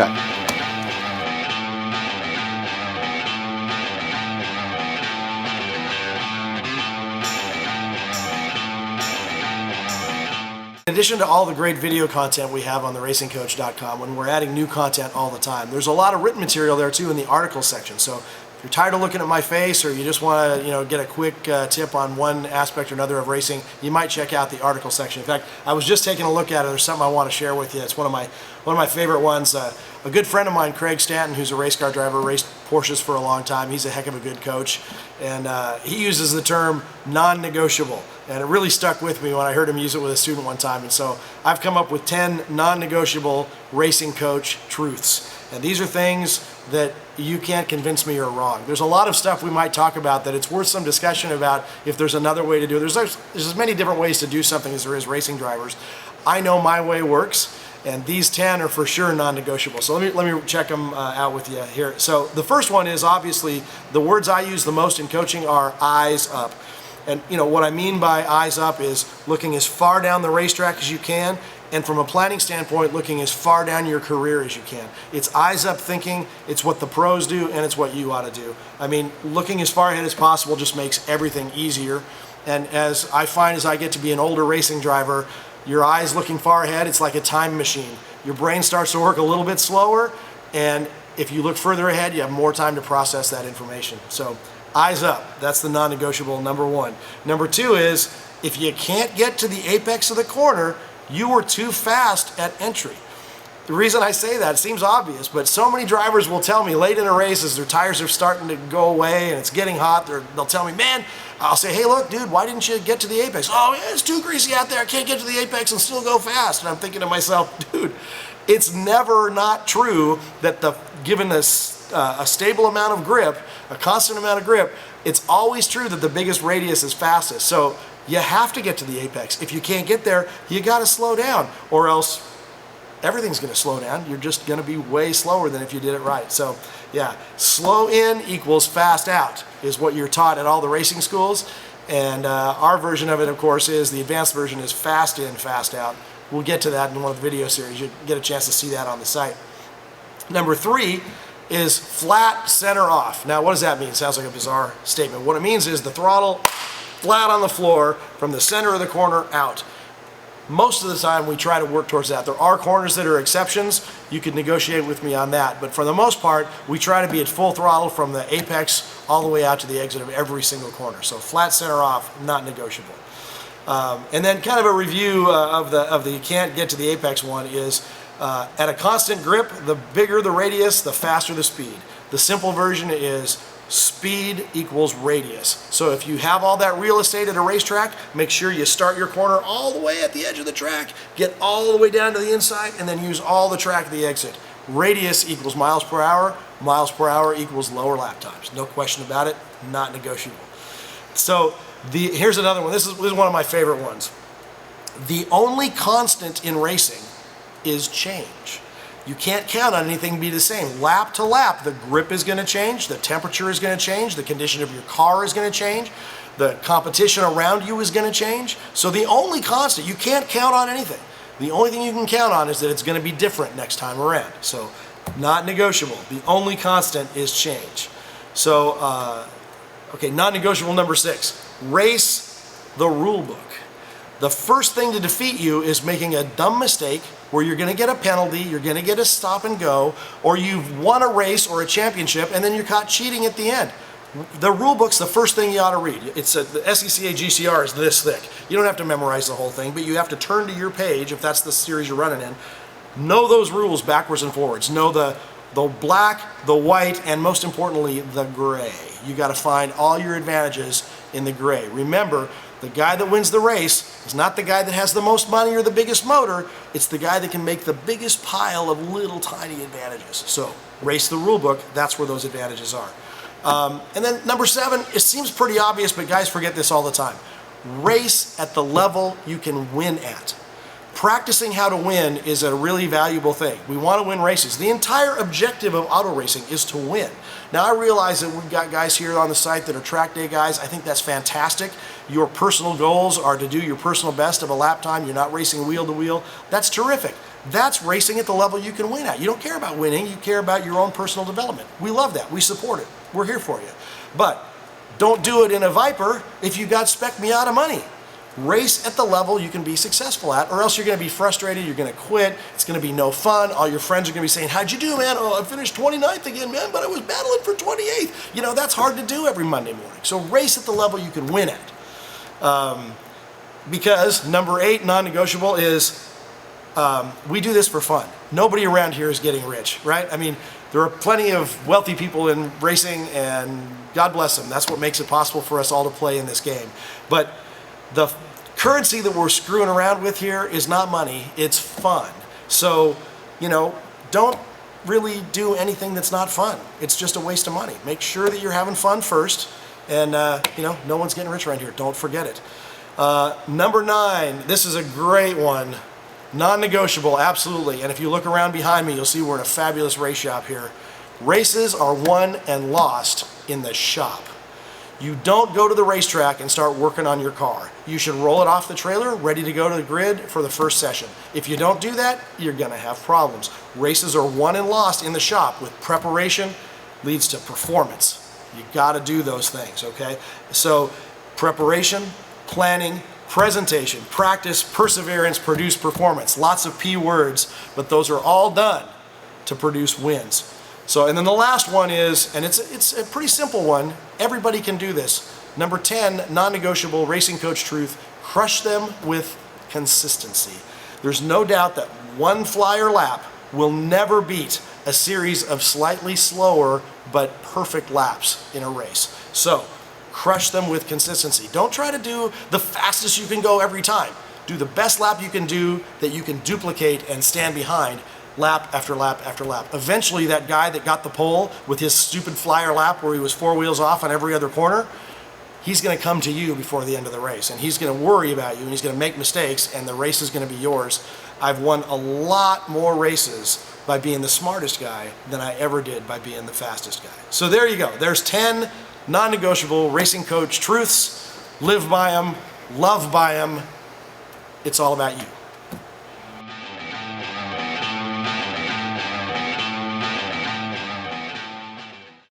Cut. In addition to all the great video content we have on theracingcoach.com, when we're adding new content all the time, there's a lot of written material there too in the article section. So if you're tired of looking at my face, or you just want to get a quick tip on one aspect or another of racing, you might check out the article section. In fact, I was just taking a look at it. There's something I want to share with you. It's one of my favorite ones. A good friend of mine, Craig Stanton, who's a race car driver, raced Porsches for a long time. He's a heck of a good coach, and he uses the term non-negotiable. And it really stuck with me when I heard him use it with a student one time. And so I've come up with 10 non-negotiable racing coach truths. And these are things that you can't convince me are wrong. There's a lot of stuff we might talk about that it's worth some discussion about if there's another way to do it. There's as many different ways to do something as there is racing drivers. I know my way works, and these 10 are for sure non-negotiable. So let me check them out with you here. So the first one is, obviously, the words I use the most in coaching are eyes up. And what I mean by eyes up is looking as far down the racetrack as you can, and from a planning standpoint, looking as far down your career as you can. It's eyes up thinking, it's what the pros do, and it's what you ought to do. I mean, looking as far ahead as possible just makes everything easier. And as I find as I get to be an older racing driver, your eyes looking far ahead, it's like a time machine. Your brain starts to work a little bit slower, and if you look further ahead, you have more time to process that information. So eyes up, that's the non-negotiable number one. Number two is, if you can't get to the apex of the corner, you were too fast at entry. The reason I say that, it seems obvious, but so many drivers will tell me late in a race as their tires are starting to go away and it's getting hot, they'll tell me, man, I'll say, hey look dude, why didn't you get to the apex? Oh yeah, it's too greasy out there, I can't get to the apex and still go fast. And I'm thinking to myself, dude, it's never not true that given a stable amount of grip, a constant amount of grip, it's always true that the biggest radius is fastest. So you have to get to the apex. If you can't get there, you got to slow down, or else everything's going to slow down. You're just going to be way slower than if you did it right. So yeah, slow in equals fast out is what you're taught at all the racing schools. And our version of it, of course, is the advanced version is fast in, fast out. We'll get to that in one of the video series. You'll get a chance to see that on the site. Number three is flat center off. Now, what does that mean? Sounds like a bizarre statement. What it means is the throttle flat on the floor from the center of the corner out. Most of the time we try to work towards that. There are corners that are exceptions. You could negotiate with me on that. But for the most part, we try to be at full throttle from the apex all the way out to the exit of every single corner. So flat center off, not negotiable. And then kind of a review of the you can't get to the apex one is at a constant grip, the bigger the radius, the faster the speed. The simple version is speed equals radius. So if you have all that real estate at a racetrack, make sure you start your corner all the way at the edge of the track, get all the way down to the inside, and then use all the track at the exit. Radius equals miles per hour equals lower lap times. No question about it, not negotiable. So here's another one. This is one of my favorite ones. The only constant in racing is change. You can't count on anything to be the same. Lap to lap, the grip is going to change, the temperature is going to change, the condition of your car is going to change, the competition around you is going to change. So the only constant, you can't count on anything. The only thing you can count on is that it's going to be different next time around. So not negotiable. The only constant is change. So, okay, non-negotiable number 6, race the rule book. The first thing to defeat you is making a dumb mistake where you're going to get a penalty, you're going to get a stop and go, or you've won a race or a championship and then you're caught cheating at the end. The rule book's the first thing you ought to read. The SCCA GCR is this thick. You don't have to memorize the whole thing, but you have to turn to your page if that's the series you're running in. Know those rules backwards and forwards. Know the black, the white, and most importantly, the gray. You got to find all your advantages in the gray. Remember, the guy that wins the race is not the guy that has the most money or the biggest motor. It's the guy that can make the biggest pile of little tiny advantages. So race the rule book. That's where those advantages are. And then number 7, it seems pretty obvious, but guys forget this all the time. Race at the level you can win at. Practicing how to win is a really valuable thing. We want to win races. The entire objective of auto racing is to win. Now I realize that we've got guys here on the site that are track day guys. I think that's fantastic. Your personal goals are to do your personal best of a lap time. You're not racing wheel to wheel. That's terrific. That's racing at the level you can win at. You don't care about winning, you care about your own personal development. We love that, we support it, we're here for you. But don't do it in a Viper if you got spec Miata money. Race at the level you can be successful at, or else you're going to be frustrated, you're going to quit, it's going to be no fun, all your friends are going to be saying, how'd you do, man? Oh, I finished 29th again, man, but I was battling for 28th. You know, that's hard to do every Monday morning. So race at the level you can win at. Because number 8, non-negotiable, is we do this for fun. Nobody around here is getting rich, right? I mean, there are plenty of wealthy people in racing, and God bless them. That's what makes it possible for us all to play in this game. But the currency that we're screwing around with here is not money, it's fun. So, you know, don't really do anything that's not fun. It's just a waste of money. Make sure that you're having fun first, and you know, no one's getting rich around here. Don't forget it. Number 9, this is a great one. Non-negotiable, absolutely. And if you look around behind me, you'll see we're in a fabulous race shop here. Races are won and lost in the shop. You don't go to the racetrack and start working on your car. You should roll it off the trailer, ready to go to the grid for the first session. If you don't do that, you're gonna have problems. Races are won and lost in the shop. With preparation leads to performance. You gotta do those things, okay? So preparation, planning, presentation, practice, perseverance, produce performance. Lots of P words, but those are all done to produce wins. So, and then the last one is, and it's a pretty simple one, everybody can do this. Number 10, non-negotiable racing coach truth, crush them with consistency. There's no doubt that one flyer lap will never beat a series of slightly slower but perfect laps in a race. So, crush them with consistency. Don't try to do the fastest you can go every time. Do the best lap you can do that you can duplicate and stand behind lap after lap after lap. Eventually that guy that got the pole with his stupid flyer lap where he was 4 wheels off on every other corner, he's going to come to you before the end of the race, and he's going to worry about you, and he's going to make mistakes, and the race is going to be yours. I've won a lot more races by being the smartest guy than I ever did by being the fastest guy. So there you go. There's 10 non-negotiable racing coach truths. Live by them, love by them. It's all about you.